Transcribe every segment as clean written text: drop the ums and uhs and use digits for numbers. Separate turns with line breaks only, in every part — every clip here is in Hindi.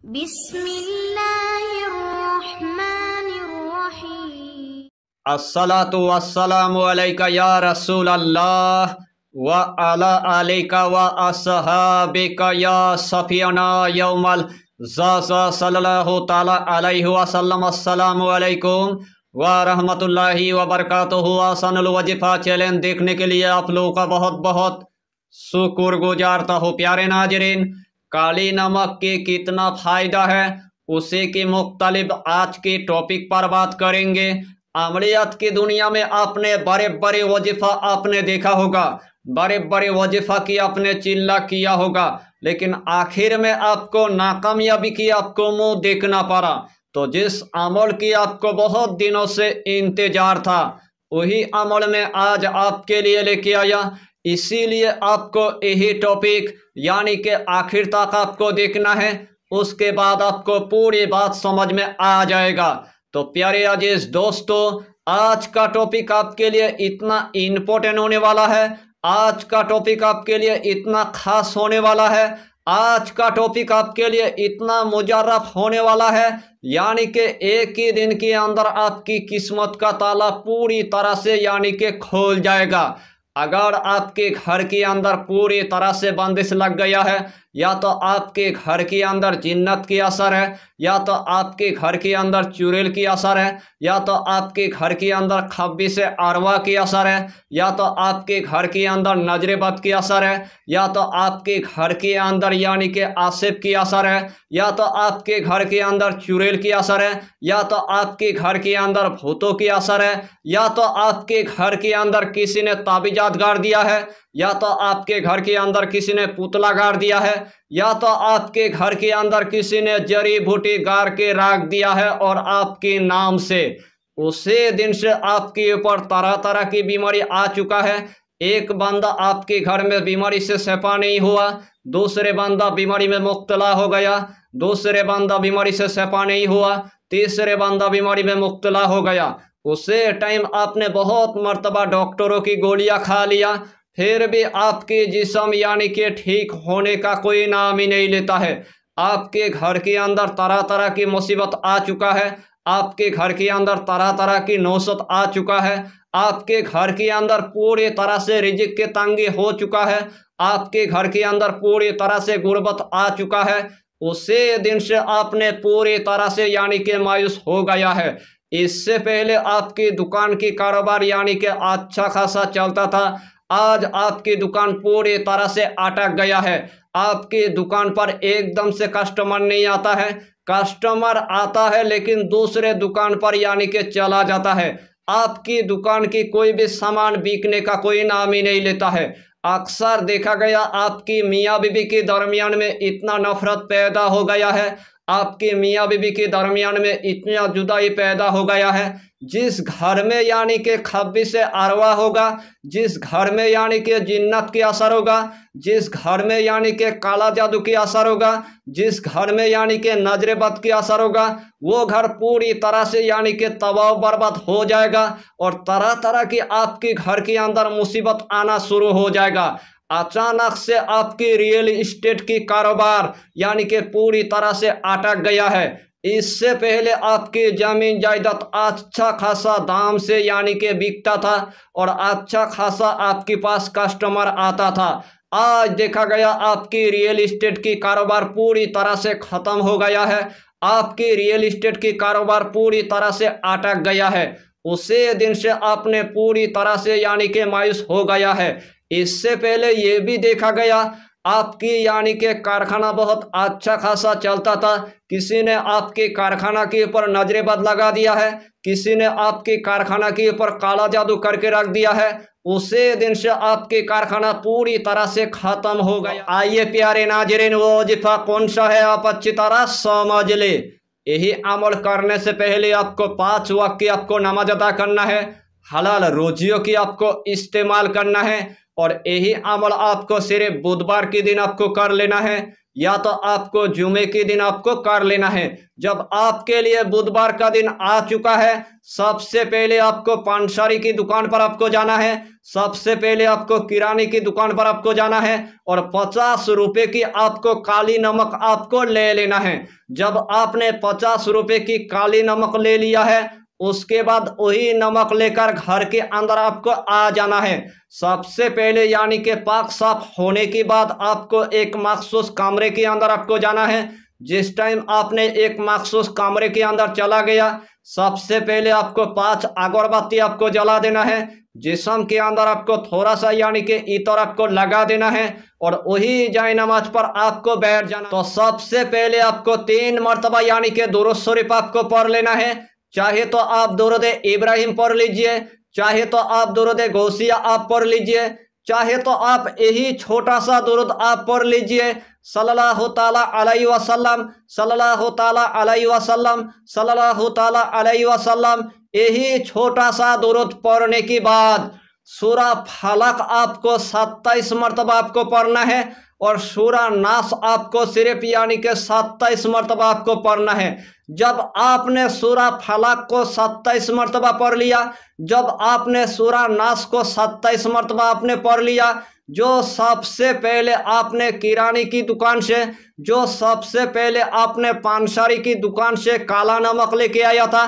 बिस्मिल्लाहिर्रहमानिर्रहीम।
अस्सलातु वस्सलामु अलैका या रसूल अल्लाह व अला अलैका व अस्हाबिका या सफियाना यौमल ज़ाज़ा सल्लल्लाहु ताला अलैहि वसल्लम। अस्सलामु अलैकुम व रहमतुल्लाहि व बरकातुहु। आसानुल वजीफ़ा चैलेंज देखने के लिए आप लोगों का बहुत बहुत शुक्रगुजारता हूँ। प्यारे नाज़रीन, काली नमक के कितना फ़ायदा है उसी की मुख्तलिफ आज के टॉपिक पर बात करेंगे। अमलियात की दुनिया में आपने बड़े बड़े वजीफ़ा आपने देखा होगा, बड़े बड़े वजीफ़ा की आपने चिल्ला किया होगा, लेकिन आखिर में आपको नाकामयाबी की आपको मुंह देखना पड़ा। तो जिस अमल की आपको बहुत दिनों से इंतजार था वही अमल में आज आपके लिए लेके आया। इसीलिए आपको यही टॉपिक यानी कि आखिर तक आपको देखना है, उसके बाद आपको पूरी बात समझ में आ जाएगा। तो प्यारे अजीज दोस्तों, आज का टॉपिक आपके लिए इतना इम्पोर्टेंट होने वाला है, आज का टॉपिक आपके लिए इतना खास होने वाला है, आज का टॉपिक आपके लिए इतना मुजर्रफ होने वाला है, यानी कि एक ही दिन के अंदर आपकी किस्मत का ताला पूरी तरह से यानी कि खोल जाएगा। अगर आपके घर के अंदर पूरी तरह से बंदिश लग गया है, या तो आपके घर के अंदर जिन्नत की असर है, या तो आपके घर के अंदर चुड़ैल की असर है, या तो आपके घर के अंदर खब्बिस अरवा की असर है, या तो आपके घर के अंदर नजर बद की असर है, या तो आपके घर के अंदर यानी कि आसिफ की असर है, या तो आपके घर के अंदर चुड़ैल की असर है, या तो आपके घर के अंदर भूतों की असर है, या तो आपके घर के अंदर किसी ने ताबीजात गाड़ दिया है, या तो आपके घर के अंदर किसी ने पुतला गाड़ दिया है, या तो आपके घर के अंदर किसी ने जड़ी बूटी गाड़ के रख दिया है और आपके नाम से उसी दिन से आपके ऊपर तरह तरह की बीमारी आ चुका है। एक बंदा आपके घर में बीमारी से शफा नहीं हुआ, दूसरे बंदा बीमारी में मुब्तला हो गया, दूसरे बंदा बीमारी से शफा नहीं हुआ, तीसरे बंदा बीमारी में मुब्तला हो गया। उसी टाइम आपने बहुत मर्तबा डॉक्टरों की गोलियां खा लिया, फिर भी आपके जिस्म यानी कि ठीक होने का कोई नाम ही नहीं लेता है। आपके घर के अंदर तरह तरह की मुसीबत आ चुका है, आपके घर के अंदर तरह तरह की नौसत आ चुका है, आपके घर के अंदर पूरी तरह से रिजिक के तंगी हो चुका है, आपके घर के अंदर पूरी तरह से गुर्बत आ चुका है। उसी दिन से आपने पूरी तरह से यानी कि मायूस हो गया है। इससे पहले आपकी दुकान की कारोबार यानी कि अच्छा खासा चलता था, आज आपकी दुकान पूरी तरह से अटक गया है। आपकी दुकान पर एकदम से कस्टमर नहीं आता है, कस्टमर आता है लेकिन दूसरे दुकान पर यानी कि चला जाता है। आपकी दुकान की कोई भी सामान बिकने का कोई नाम ही नहीं लेता है। अक्सर देखा गया आपकी मियाँ बीबी के दरमियान में इतना नफरत पैदा हो गया है, आपके मियाँ बीबी के दरमियान में इतना जुदाई पैदा हो गया है। जिस घर में यानी कि खब्बिस अरवा होगा, जिस घर में यानी कि जिन्नत की असर होगा, जिस घर में यानी कि काला जादू की असर होगा, जिस घर में यानी कि नजर बद की असर होगा, वो घर पूरी तरह से यानी कि तबाह बर्बाद हो जाएगा और तरह तरह की आपके घर के अंदर मुसीबत आना शुरू हो जाएगा। अचानक से आपकी रियल इस्टेट की कारोबार यानी कि पूरी तरह से अटक गया है। इससे पहले आपकी जमीन जायदाद अच्छा खासा दाम से यानी कि बिकता था और अच्छा खासा आपके पास कस्टमर आता था। आज देखा गया आपकी रियल इस्टेट की कारोबार पूरी तरह से ख़त्म हो गया है, आपकी रियल इस्टेट की कारोबार पूरी तरह से अटक गया है। उसी दिन से आपने पूरी तरह से यानी कि मायूस हो गया है। इससे पहले ये भी देखा गया आपकी यानी कि कारखाना बहुत अच्छा खासा चलता था, किसी ने आपके कारखाना के ऊपर नजरे बद लगा दिया है, किसी ने आपके कारखाना के ऊपर काला जादू करके रख दिया है, उसी दिन से आपके कारखाना पूरी तरह से खत्म हो गया। आइए प्यारे नाज़रीन, वो वजीफा कौन सा है आप अच्छी तरह समझ ले। यही अमल करने से पहले आपको 5 वक्त की आपको नमाज अदा करना है, हलाल रोजियों की आपको इस्तेमाल करना है और यही अमल आपको सिर्फ बुधवार के दिन आपको कर लेना है। या तो आपको जुमे के दिन आपको कर लेना है। जब आपके लिए बुधवार का दिन आ चुका है, सबसे पहले आपको पानसारी की दुकान पर आपको जाना है, सबसे पहले आपको किराने की दुकान पर आपको जाना है और 50 रुपए की आपको काली नमक आपको ले लेना है। जब आपने 50 रुपए की काली नमक ले लिया है, उसके बाद वही नमक लेकर घर के अंदर आपको आ जाना है। सबसे पहले यानी कि पाक साफ होने के बाद आपको एक मखसूस कमरे के अंदर आपको जाना है। जिस टाइम आपने एक मखसूस कमरे के अंदर चला गया, सबसे पहले आपको 5 अगरबत्ती आपको जला देना है। जिस्म के अंदर आपको थोड़ा सा यानी कि इतर आपको लगा देना है और वही जाए नमाज पर आपको बैठ जाना। तो सबसे पहले आपको 3 मरतबा यानी कि दुरूद शरीफ आपको पढ़ लेना है। चाहे तो आप दुरूद इब्राहिम पढ़ लीजिए, चाहे तो आप दुरूद गौसिया आप पढ़ लीजिए, चाहे तो आप यही छोटा सा दुरूद आप पढ़ लीजिए, सल्लल्लाहु ताला अलैहि वसल्लम, सल्लल्लाहु ताला अलैहि वसल्लम, सल्लल्लाहु ताला अलैहि वसल्लम। यही छोटा सा दुरूद पढ़ने के बाद सूरा फलक आपको 27 मरतबा आपको पढ़ना है और सूरा नास आपको सिर्फ यानी कि 27 मरतबा आपको पढ़ना है। जब आपने सूरा फलक को 27 मरतबा पढ़ लिया, जब आपने सूरा नास को 27 मरतबा आपने पढ़ लिया, जो सबसे पहले आपने किराने की दुकान से, जो सबसे पहले आपने पानसारी की दुकान से काला नमक लेके आया था,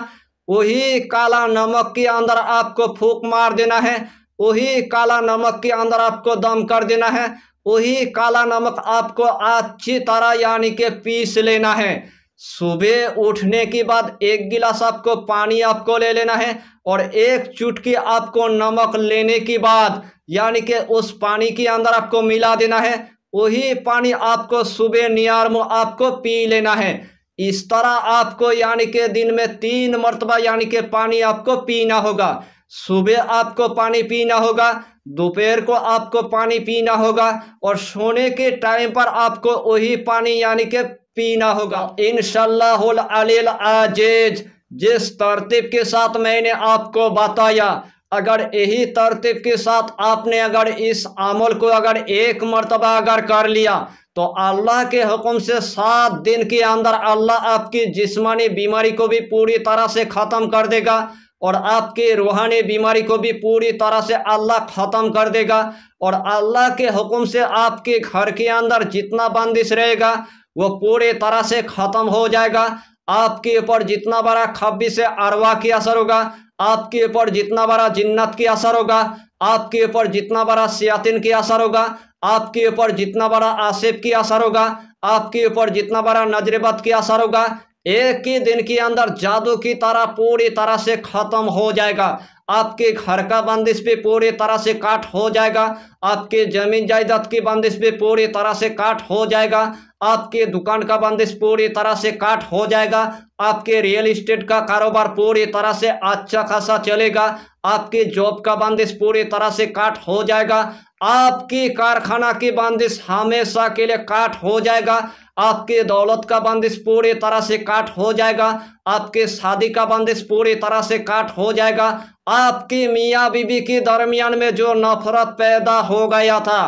वही काला नमक के अंदर आपको फूंक मार देना है, वही काला नमक के अंदर आपको दम कर देना है, वही काला नमक आपको अच्छी तरह यानी कि पीस लेना है। सुबह उठने के बाद 1 गिलास आपको पानी आपको ले लेना है और 1 चुटकी आपको नमक लेने के बाद यानी कि उस पानी के अंदर आपको मिला देना है। वही पानी आपको सुबह नियार में आपको पी लेना है। इस तरह आपको यानी कि दिन में 3 मरतबा यानी कि पानी आपको पीना होगा। सुबह आपको पानी पीना होगा, दोपहर को आपको पानी पीना होगा और सोने के टाइम पर आपको वही पानी यानी कि पीना होगा। इंशाअल्लाहुल अलील अजीज जिस तरतीब के साथ मैंने आपको बताया, अगर यही तरतीब के साथ आपने अगर इस अमल को अगर 1 मरतबा अगर कर लिया तो अल्लाह के हुक्म से 7 दिन के अंदर अल्लाह आपकी जिस्मानी बीमारी को भी पूरी तरह से ख़त्म कर देगा और आपकी रूहानी बीमारी को भी पूरी तरह से अल्लाह ख़त्म कर देगा। और अल्लाह के हुक्म से आपके घर के अंदर जितना बंदिश रहेगा वो पूरी तरह से ख़त्म हो जाएगा। आपके ऊपर जितना बड़ा खब्बिस अरवा की असर होगा, आपके ऊपर जितना बड़ा जिन्नत की असर होगा, आपके ऊपर जितना बड़ा शयातीन की असर होगा, आपके ऊपर जितना बड़ा आसिफ की असर होगा, आपके ऊपर जितना बड़ा नजरबद की असर होगा, एक ही दिन के अंदर जादू की तरह पूरी तरह से ख़त्म हो जाएगा। आपके घर का बंदिश भी पूरी तरह से काट हो जाएगा, आपके ज़मीन जायदाद की बंदिश भी पूरी तरह से काट हो जाएगा, आपके दुकान का बंदिश पूरी तरह से काट हो जाएगा, आपके रियल इस्टेट का कारोबार पूरी तरह से अच्छा खासा चलेगा, आपके जॉब का बंदिश पूरी तरह से काट हो जाएगा, आपकी कारखाना की बंदिश हमेशा के लिए काट हो जाएगा, आपके दौलत का बंदिश पूरी तरह से काट हो जाएगा, आपके शादी का बंदिश पूरी तरह से काट हो जाएगा, आपकी मियाँ बीबी के दरमियान में जो नफरत पैदा हो गया था,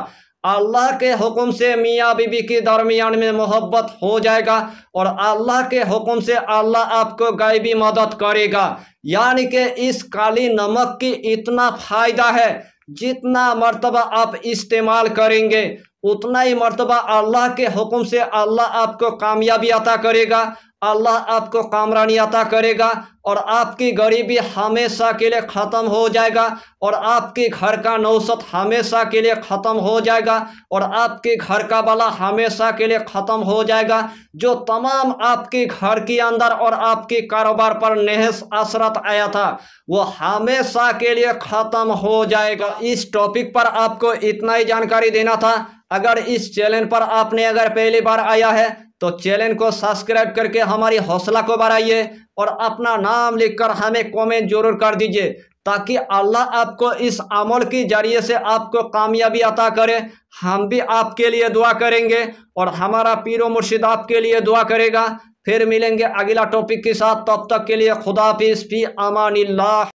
अल्लाह के हुक्म से मियाँ बीबी के दरमियान में मोहब्बत हो जाएगा और अल्लाह के हुक्म से अल्लाह आपको गायबी मदद करेगा। यानी कि इस काली नमक की इतना फ़ायदा है, जितना मर्तबा आप इस्तेमाल करेंगे उतना ही मर्तबा अल्लाह के हुक्म से अल्लाह आपको कामयाबी अता करेगा, अल्लाह आपको कामरानी अता करेगा और आपकी गरीबी हमेशा के लिए ख़त्म हो जाएगा और आपके घर का नौसत हमेशा के लिए ख़त्म हो जाएगा और आपके घर का बला हमेशा के लिए ख़त्म हो जाएगा। जो तमाम आपके घर के अंदर और आपके कारोबार पर नेहस असरत आया था वो हमेशा के लिए ख़त्म हो जाएगा। इस टॉपिक पर आपको इतना ही जानकारी देना था। अगर इस चैनल पर आपने अगर पहली बार आया है तो चैनल को सब्सक्राइब करके हमारी हौसला को बढ़ाइए और अपना नाम लिखकर हमें कमेंट जरूर कर दीजिए ताकि अल्लाह आपको इस अमल के जरिए से आपको कामयाबी अता करे। हम भी आपके लिए दुआ करेंगे और हमारा पीरो मुर्शिद आपके लिए दुआ करेगा। फिर मिलेंगे अगला टॉपिक के साथ, तब तक के लिए खुदा हाफिज़, फी अमानिल्लाह।